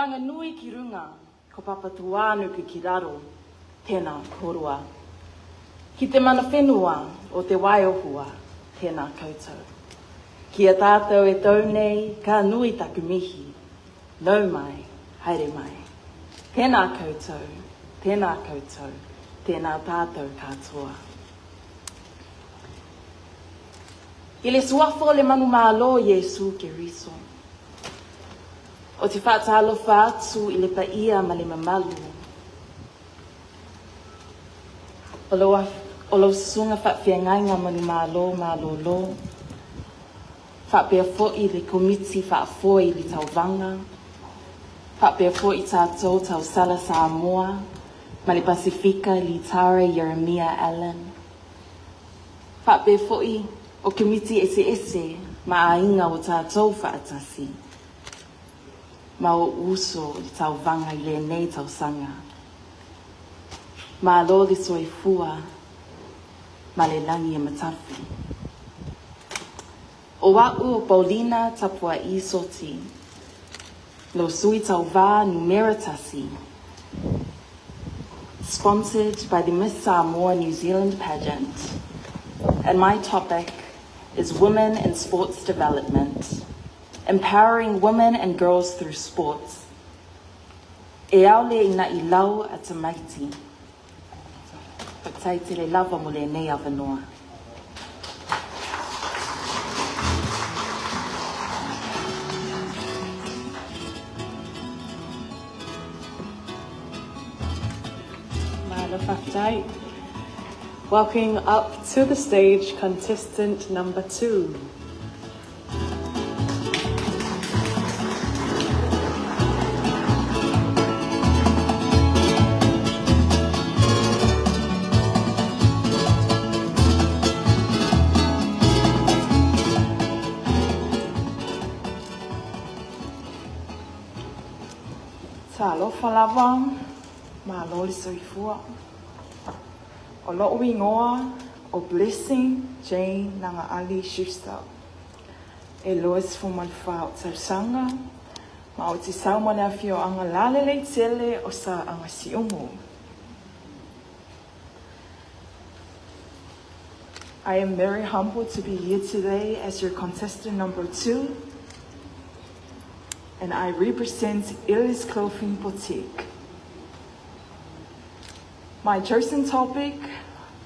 Hanga nui ki runga, ko papatua anu ki raro, tēnā korua. Ki te mana whenua o te waiohua, tēnā koutou. Kia tātou e tau nei, ka nui taku mihi, nau mai, haere mai. Tēnā koutou, tēnā koutou, tēnā tātou katoa. I le suafo le manu mālo Jesu ke riso. O te whaatalofa atu i le paia ma le mamalu. O lo sunga whaatwhiangainga manu mālo lo. Whaapea fo'i le komiti whaafoi li Tauvā. Whaapea fo'i tātou Tausala Samoa, ma le Pasifika li Tara Jeremia Allen. Whaapea fo'i o komiti ese ma ainga o tātou whaatasi. Ma o uso li Tauvā i le nei tausanga. Ma lo li soifua, ma le langi e matafi. O wa'u o Paulina tapua I soti, lo sui Tauvā numeratasi. Sponsored by the Miss Samoa New Zealand pageant. And my topic is Women in Sports Development. Empowering women and girls through sports. E aole ina I lau a Tamaita'i. Whakataiti le lava mo le nei awanoa. Mala whakatai. Welcoming up to the stage, contestant number 2. Talofa lava, ma loli soifua. O lo'o ingoa, o Blessing Jane Nanga Ali Schuster. E lois fumalfa o tausanga, ma o te saumane a fio anga lalelei tele o sa anga siumu. I am very humbled to be here today as your contestant number 2. And I represent Illy's Clothing Boutique. My chosen topic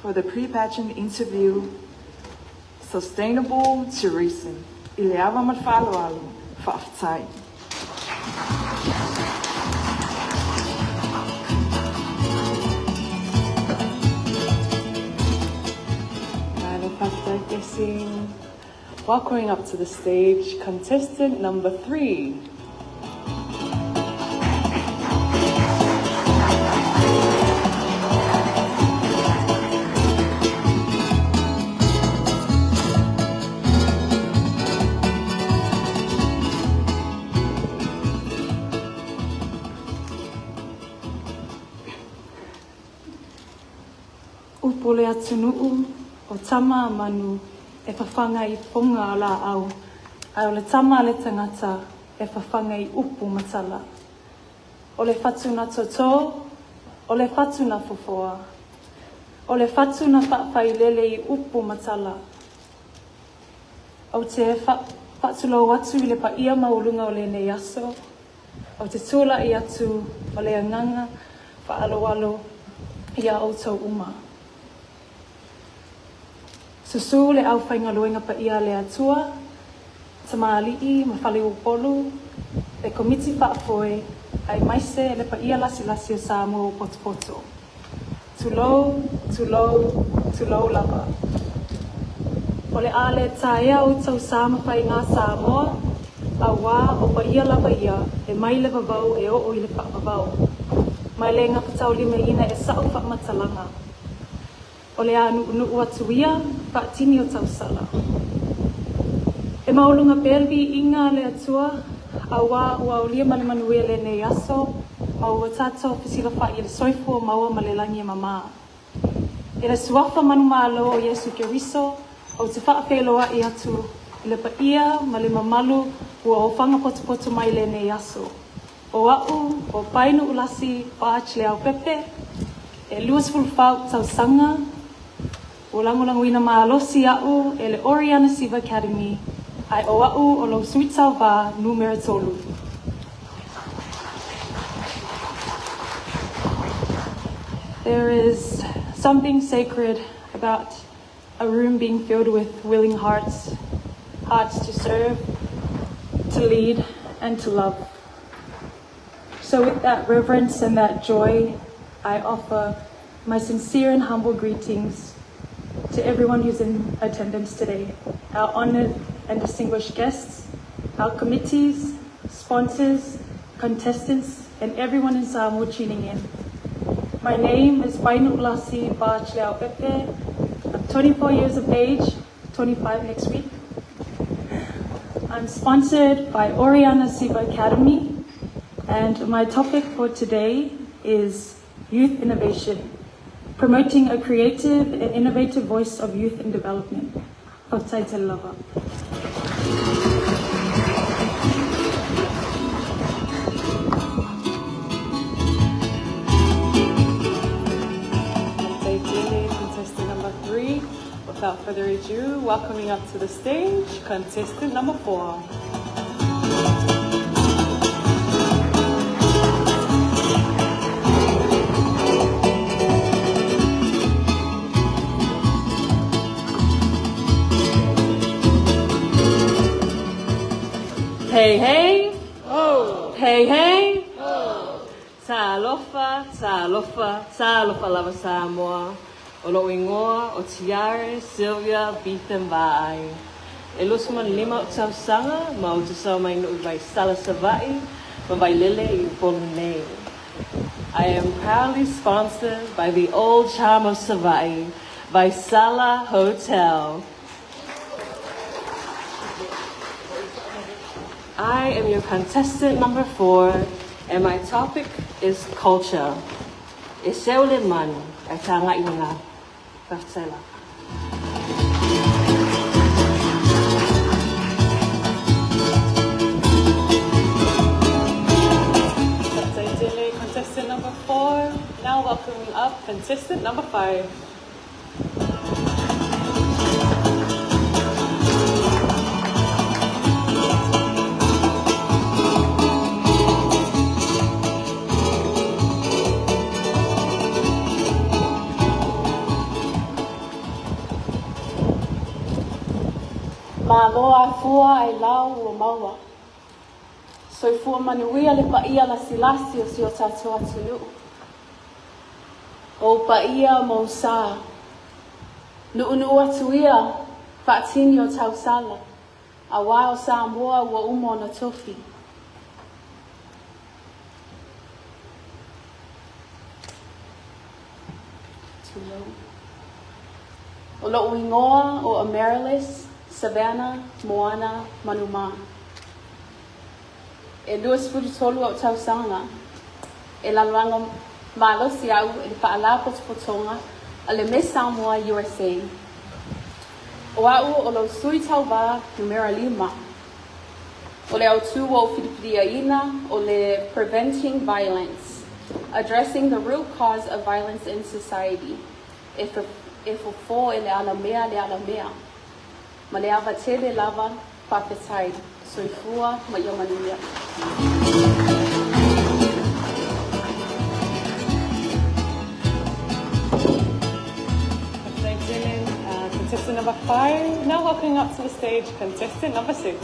for the pre-pageant interview, Sustainable Tourism. Ileava mal Faalauiloa, whaafatai. Welcoming up to the stage, contestant number 3. Upole atunuu o tama manu e whawhanga I whonga la au. Ai o le tama le tangata e whawhanga I upu matala. O le whatuna toto, o le whatuna fofoa. O le whatuna whaafaiulele I upu matala. O te whatulo watu I le pa ia maulunga o le nei aso. O te tūla I atu o le anganga whaalaualo ia o tau uma. Susu le au whainga luenga pa ia le atua, tamāli'i ma whale upolu, le komiti whaafoe, ai maise le pa ia lasi o Samoa o poto. Tulou lava. O le ale taea o tau Sama whai ngā Samoa, a wā o pa ia lava ia, e mai le vavau e o I le whaavavau. Mai le ngā patau lima ina e sa'u whaamatalanga. O le anu atu ia, whaatini o Tausala. E maulunga pelvi inga le atua, a wā ua o lia manuia le nei aso, a ua tātou fisila wha I le soifua maua ma le langi e mama. E le suafa manu mālo o Jesu ke riso, o te whaawheloa I atu, I le paia ma le mamalu ua o whanga potopoto mai le nei aso. O a'u, o painu ulasi pa'achile au pepe, e luas fulfau tausanga, o langulanguina ma'alosi a'u, e le Oriana Siva Academy, ai o a'u o lo Sweet Tauvā numero tolu. There is something sacred about a room being filled with willing hearts, hearts to serve, to lead, and to love. So with that reverence and that joy, I offer my sincere and humble greetings to everyone who's in attendance today, our honored and distinguished guests, our committees, sponsors, contestants, and everyone in Samoa tuning in. My name is Painu Ulasi Ba'achile Pepe. I'm 24 years of age, 25 next week. I'm sponsored by Oriana Siva Academy, and my topic for today is youth innovation, promoting a creative and innovative voice of youth in development. Tamaita'i Lalelei. Contestant number 3. Without further ado, welcoming up to the stage, contestant number 4. Hey, hey. Oh. Hey, hey. Oh. Talofa, talofa, talofa lava Samoa. O lo ingoa, o Tiare, Sylvia, Bethan Vai. E lusman lima o Tausala, ma o tasau mai no vai Sala Savai, ma vai Lele I Polunei. I am proudly sponsored by the old charm of Savai, by Sala Hotel. I am your contestant number 4, and my topic is culture. E seule manu, e tanga I ngā. Tausala. Contestant number 4. Now welcoming up contestant number 5. Ma loa fua ai lau o maua. Soi fua manuia le paia la silasi o si o tātou atunu. O paia mo sa. Nu'unu atuia whaatini o Tausala. A wā o Samoa ua umo na tofi. O lo uingoa o Amaryllis, Savannah, Moana, Manuma. E luas tolu au Tausanga. E lalwanga malosi au e whaala potopotonga a le me Samoa, USA. O au o lo sui Tauvā numero 5. O le au tu o whiripiria o le preventing violence, addressing the root cause of violence in society. E fo e le alamea. Ma le awa tele lava whawhetai, soifua ma iomanuia. Contestant number 5. Now welcoming up to the stage, contestant number 6.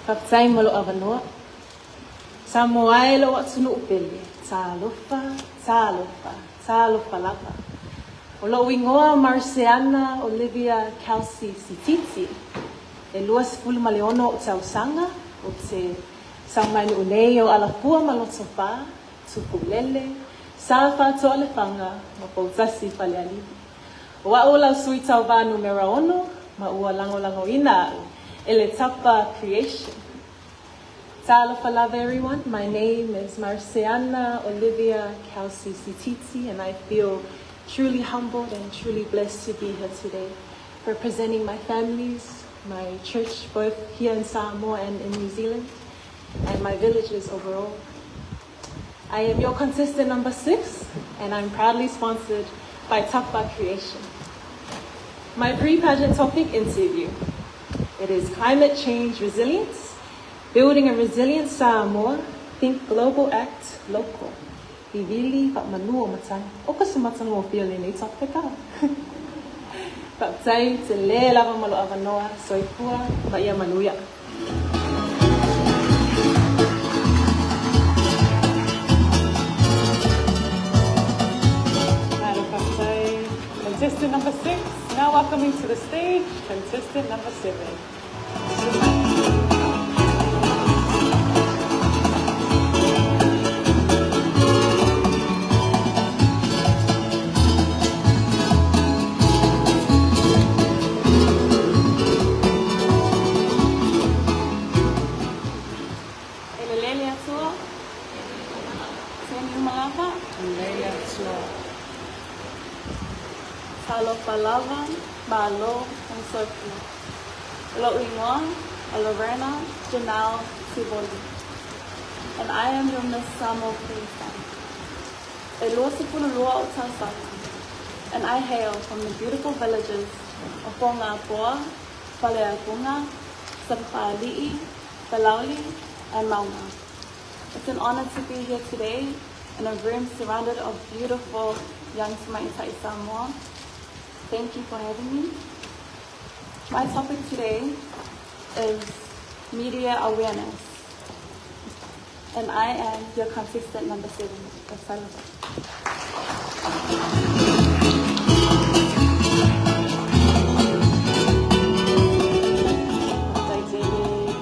Kapsai malo avanoa. Samoa lo atunu upele. Talofa lava. O lo wingoa Marciana Olivia Kelsey Sititi. E luas fulu maleono o Tausanga. O te saumai unei o alapua malotofa. Tupulele. Safa to alefanga. Mapautasi palealivi. O aula sui Tauvā numero 1. Ma ua lango ina. Tapa creation. Ta'alofa everyone. My name is Marciana Olivia Kelsey Sititi, and I feel truly humbled and truly blessed to be here today, representing my families, my church, both here in Samoa and in New Zealand, and my villages overall. I am your contestant number 6, and I'm proudly sponsored by Tauvā Creation. My pre-pageant topic interview. It is climate change resilience, building a resilient Samoa, think global, act local. Vivili pa manu o matai. O ka sumatang o feel in it's topic ka. Pa tai te le lava malo avanoa soipua ba ia manuia. Contestant number 6, now welcoming to the stage, contestant number 7. Lalelei atua. Senu malapa. Lalelei atua. Faalauiloa, Malo, and Sophie. Lo'ingoa, Lorena, Janelle, Siboli. And I am your Miss Samoa Queenstown. Lua o Tausala. And I hail from the beautiful villages of Faalauiloa, Faalauiloa, Tamaita'i Lalelei, and Mauna. It's an honor to be here today in a room surrounded of beautiful young Tamaita'i Samoa. Thank you for having me. My topic today is media awareness, and I am your contestant number 7.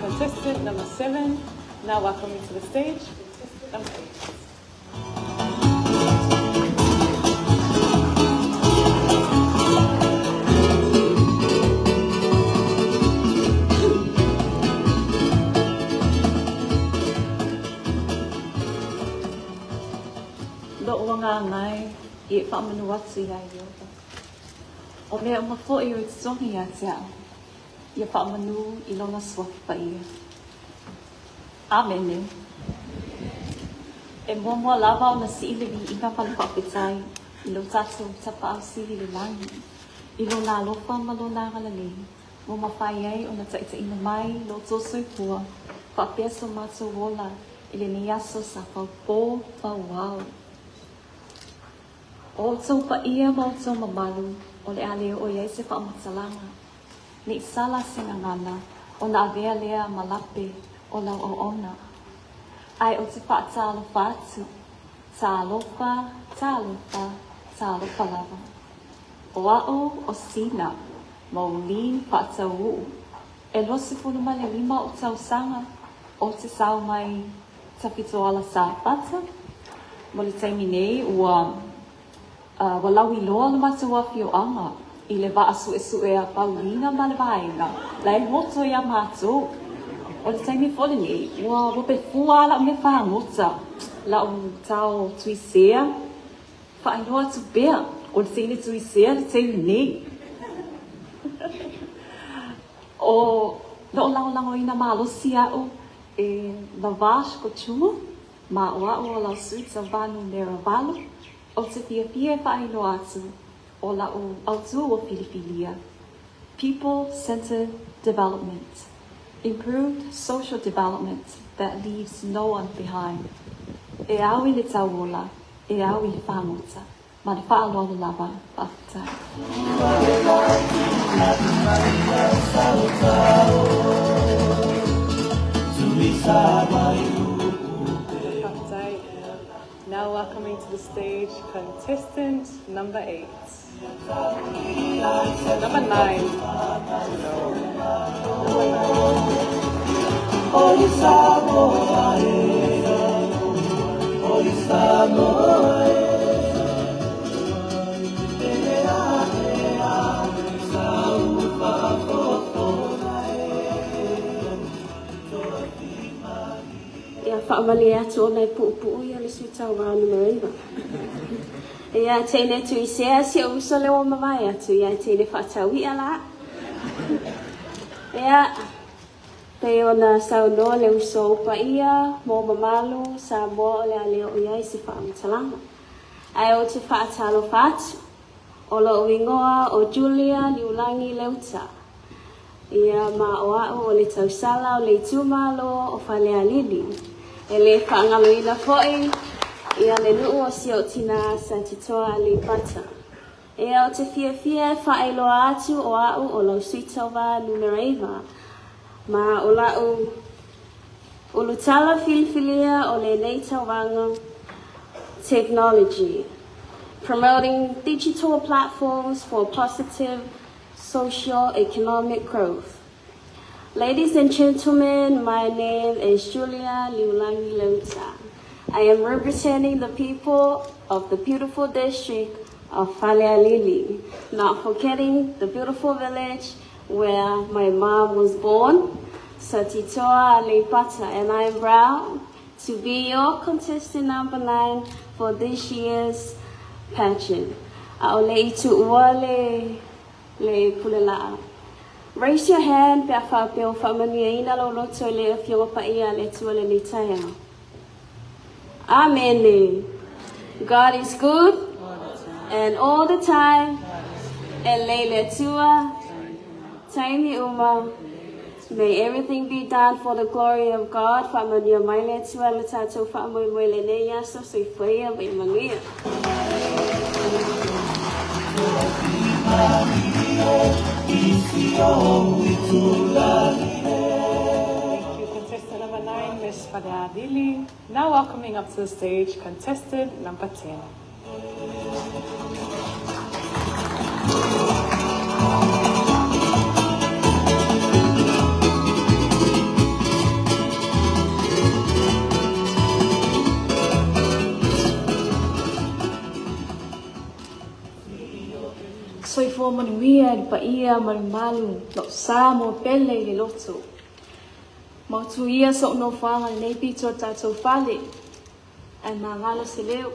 Contestant number 7. Now welcoming to the stage, contestant number 8. Ngai e whamanu atu ia i oa. O mea umafo i o i tongi a te ao. Ia whamanu I lona swafi pa ia. Amene. E mua lava o na si'ilewi I ka palupapetai I lo tatou tapa au sihi le langi. I lona alofa ma lona Lalelei. Mo mawhai ai o na taʻitaʻina mai lo tō soipua. Whapea so mātou wola I le ni aso sa whaupō whauau. O tau pa ia mau tau mamalu, o le ale o iai se whaamatalanga. Ni sala singa ngana, o na avea lea malape, o lau o ona. Ai o te whaata alofa atu, ta alofa lava. O ao o sina, mau li whaata uu. E losi fuluma le 5 o tau sanga, o te sao mai tawhito ala sa pata. Mo le taimi nei ua Faalauiloa le matawawhi o anga I le waa suʻe a Paulina ma le vaenga. Lai moto ia mātou. O le taimi fole nei, ua wapefua ala me whangota. La o tau tuisea. Whainoa tu bea. O le teine tuisea le taimi nei. O lo lango ina malosi au e lavash ko chuma. Ma oa o la suita vanu nera valo. O te pia e whainoa atu, o la o autu o Pilipilia. People-centered development. Improved social development that leaves no one behind. E au I le tauola, e au I le whangota. Ma le whaaloa lava, whaafutai. Now welcoming to the stage, contestant number 8. Number 9. whamali atu o nei pu'u ia le sui Tauvā numero 1. Ia teine tu I sea si o uso le o mawai atu. Ia teine whaatau ia la. Ia pe ona saunoa le uso upa ia mo mamalu Samoa o le aleo o iai si whaamatalanga. Ai o te whaatalo whaatu. O lo ingoa o Julia Liulangi Leuta. Ia ma o au o le Tausala o le Tumalo o Falea Lili. E le whaangaloina foi. Ia le nuu o si o tina sa titoa le pata. Ia o te fia Faalauiloa atu o au o lau sui Tauvā numero 1. Ma o lau ulutala filifilia o le nei Tauvanga technology. Promoting digital platforms for positive socio-economic growth. Ladies and gentlemen, my name is Julia Liulangi Leuta. I am representing the people of the beautiful district of Faalauiloa, not forgetting the beautiful village where my mom was born, Satitoa Lepata, and I am proud to be your contestant number 9 for this year's pageant. Aole itu uale le pulela. Raise your hand pe fa pe o fa mani ina lo loto le fio pa ia le tu le ni taya. Amen. God is good and all the time. And le tua taimi uma. May everything be done for the glory of God. Fa mani mai le tua le tato fa mo le ne ya so se foi ya be mangia. Thank you, contestant number 9, Miss Faalauiloa. Now welcoming up to the stage, contestant number 10. Soi fo manuia I pa ia malu lo Samoa pele le loto. Mau tu ia so no whanga nei pito tatou whale. Ai mā ngalo se leo.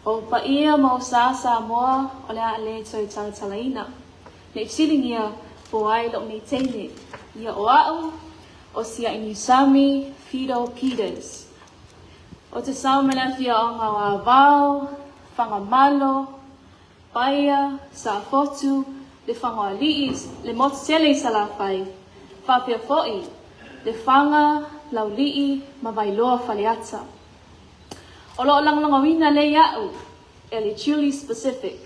O pa ia mau Samoa o le a le toi talatalaina. Nei psiling ia po ai lo nei teine. Ia o au o sia Inisami Fido Peters. O te sao mena fia o ngā wā vau, whanga malo, paia, sa fotu, le whangoa liis, le motsele sa la whai, whapea foi, le whanga, lau lii, mawailoa whaleata. O lo langlangawina le iau, e le truly specific,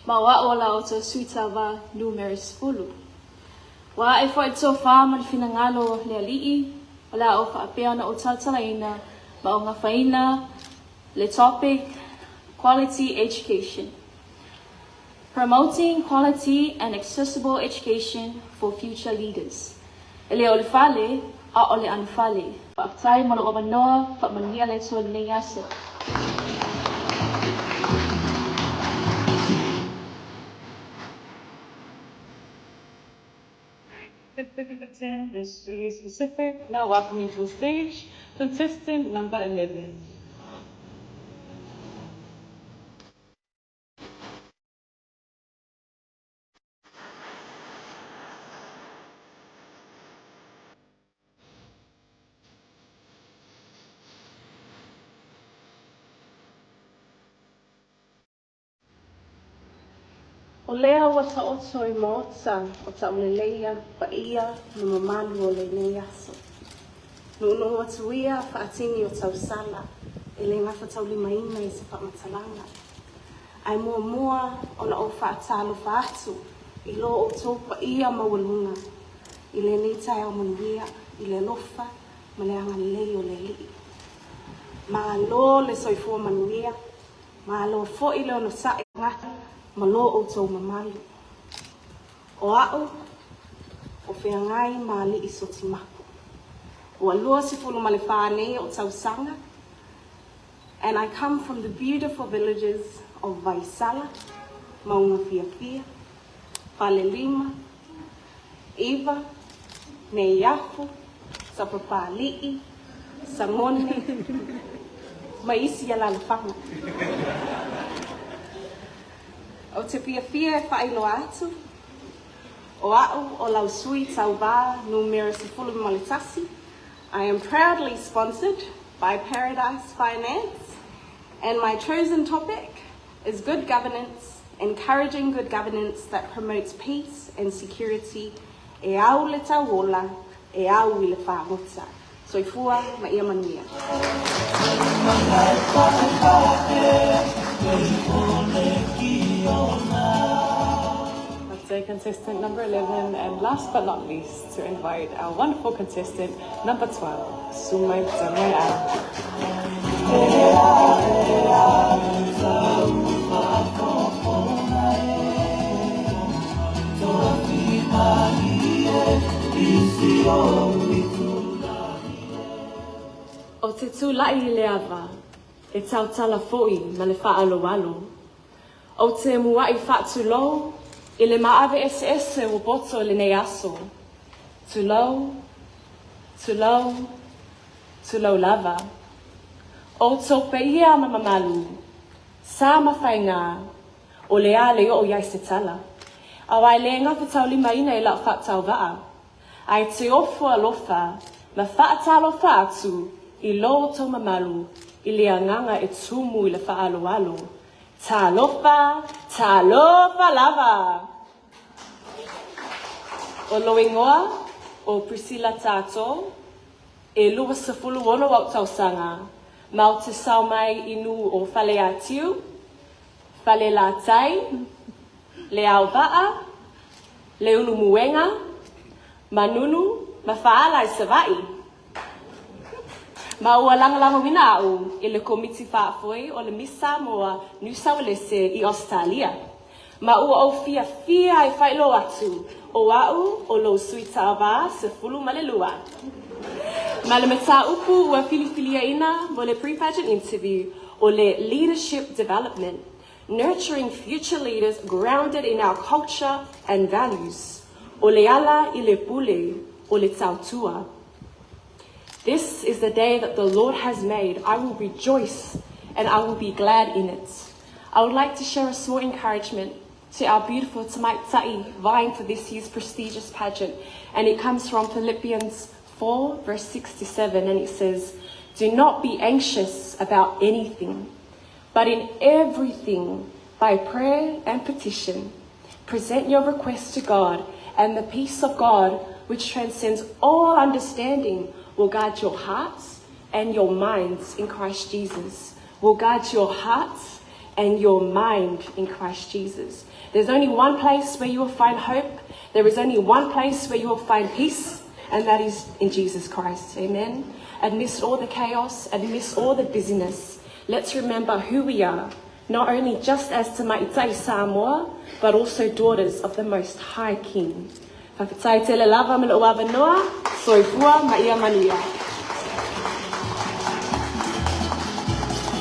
ma wa o la o to suitava numerous fulu. Wa e foi to whama le finangalo le lii, o la o whapea na o tatalaina, ma o ngā whaina, le topic, quality education. Promoting quality and accessible education for future leaders. Ele o le fale, a o le anu fale. Whaktai malo o manoa, whakmangia le so le yasa. 50% is really specific. Now welcoming to the stage, contestant number 11. O lea wa ta oto I maotsa o ta uleleia pa ia no mamalu o le nei aso. No atu ia whaatingi o Tausala e le ngafa tau limaina I se whamatalanga. Ai mua o na o whaatalo whaatu I lo o tō pa ia mawalunga. I le nei tai o manuia, I le lofa, ma le anga lei o le lii. Ma lo le soifua manuia, ma lo fo I le ono sa e ngata. Malo o tau mamalu. O au, o whiangai mali I sotimaku. O alua sifulu male whānei o Tausanga. And I come from the beautiful villages of Vaisala, Maunga Fiafia, Falelima, Iva, Neiafu, Sapapali'i, Samone, maisi ala lafanga. O te pia whaailoa atu, o au o lau sui Tauvā numero 10 malitasi. I am proudly sponsored by Paradise Finance, and my chosen topic is good governance, encouraging good governance that promotes peace and security e au le tauola, e au i le whaamota. Soifua ma ia manuia. Let's say contestant number 11, and last but not least, to invite our wonderful contestant number 12, Tamaita'i O te tūlai le awa, e tautala fo'i ma le faalauiloa. O te muai whaatulou, i le maave ese o boto le nei aso. Tulou, tulou, tulou lava. O tope ia mamamalu, sa mawhainga, o le ale o iai se tala. Awai le ngata tau lima ina i lau whaatau waa. Ai te ofu alofa, ma whaatalofa atu, i lo tau mamalu, i le anganga e tumu i le whaalauiloa. Ta lofa lava. O loingoa, o Priscilla Tato, e lua safulu ono au tausanga, ma o te sau mai inu o Fale Atiu, Fale Latai, le au waa, le ulu muenga, manunu, ma whaalai savai. Ma ua langalango mina au i le komiti whaafoi o le Miss Samoa, New South Wales i Australia. Ma ua au fia i whailo atu o au o lo sui Tauvā se fulu malelua. Ma le mata upu ua filifilia ina mo le pre-pageant interview o le leadership development, nurturing future leaders grounded in our culture and values. O le ala I le pule o le tautua. This is the day that the Lord has made. I will rejoice and I will be glad in it. I would like to share a small encouragement to our beautiful Tamaita'i vying for this year's prestigious pageant. And it comes from Philippians 4, verse 6 to 7. And it says, "Do not be anxious about anything, but in everything, by prayer and petition, present your requests to God, and the peace of God, which transcends all understanding, will guard your hearts and your minds in Christ Jesus." Will guard your hearts and your mind in Christ Jesus. There's only one place where you will find hope. There is only one place where you will find peace, and that is in Jesus Christ. Amen. Amidst all the chaos, amidst all the busyness, let's remember who we are, not only just as Tamaita'i Samoa, but also daughters of the Most High King. Whakataitele lava me lo wawanoa, soifua ma ia manuia.